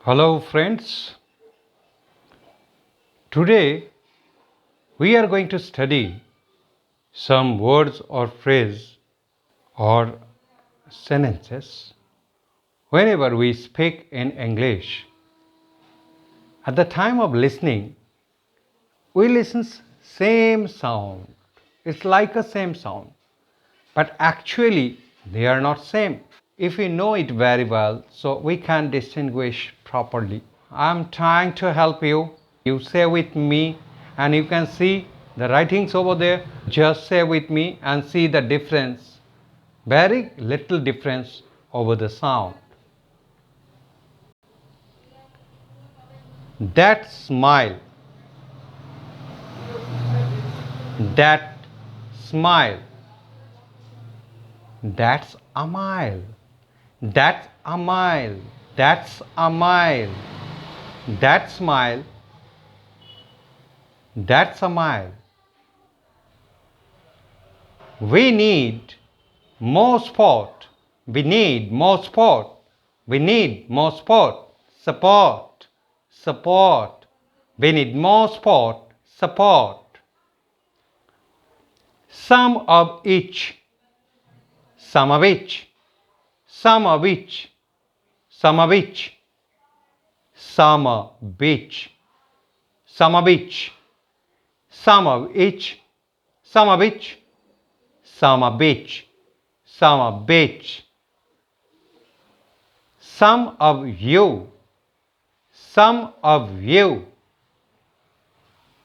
Hello friends, today we are going to study some words or phrase or sentences. Whenever we speak in English, at the time of listening, we listen same sound. It's like a same sound, but actually they are not same. If we know it very well, so we can distinguish properly. I'm trying to help you. You say with me, and you can see the writings over there. Just say with me and see the difference. Very little difference over the sound. That smile. That smile. That's a mile. That's a mile. That's a mile. That smile. That's a mile. We need more sport. We need more sport. We need more sport. Support. Support. We need more sport. Support. Some of each. Some of each. Some of each. Some of each. Summer beach. Summer beach. Summer each. Summer beach. Summer beach. Summer beach. Some of you. Some of you.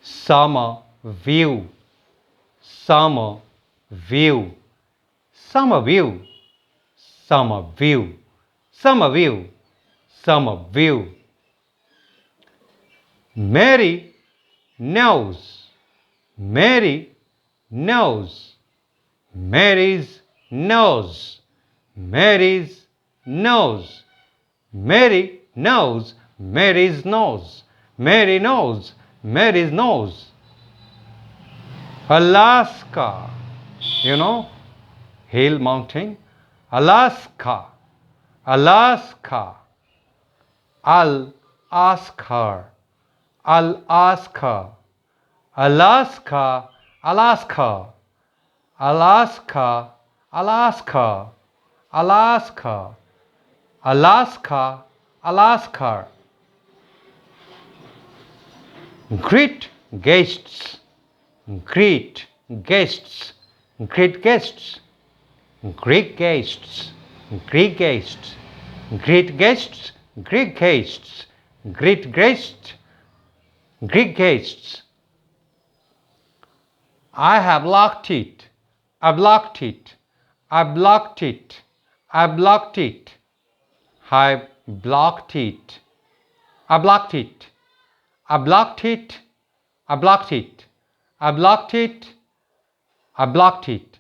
Summer view. Summer view. Summer view. Summer view. Summer view. Summer view. Mary knows. Mary knows. Mary's nose. Mary's nose. Mary knows. Mary's nose. Mary knows. Mary's nose. Alaska. You know, hill mountain. Alaska. Alaska. I'll ask her. I'll ask her. Alaska. Alaska. Alaska. Alaska. Alaska. Alaska. Alaska. Greet guests. Greet guests. Greet guests. Greet guests. Greet guests. Greet guests. Greet guests. Greet guests. Greet guests. I have locked it. I blocked it. I blocked it. I blocked it. I blocked it. I blocked it. I blocked it. I blocked it. I blocked it. I blocked it.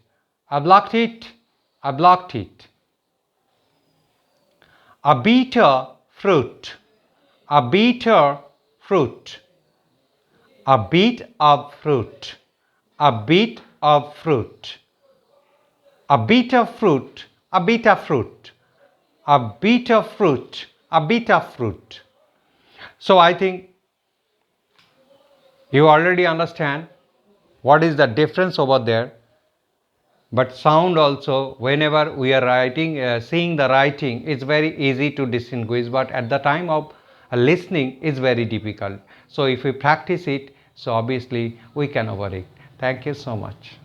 I blocked it. I blocked it. A bitter fruit. A bitter fruit. A bit of fruit. A bit of fruit. A bitter fruit. A bitter fruit. A bitter fruit. A bitter fruit. So I think you already understand what is the difference over there. But sound also, whenever we are writing, seeing the writing, it's very easy to distinguish. But at the time of listening, it's very difficult. So if we practice it, so obviously we can over it. Thank you so much.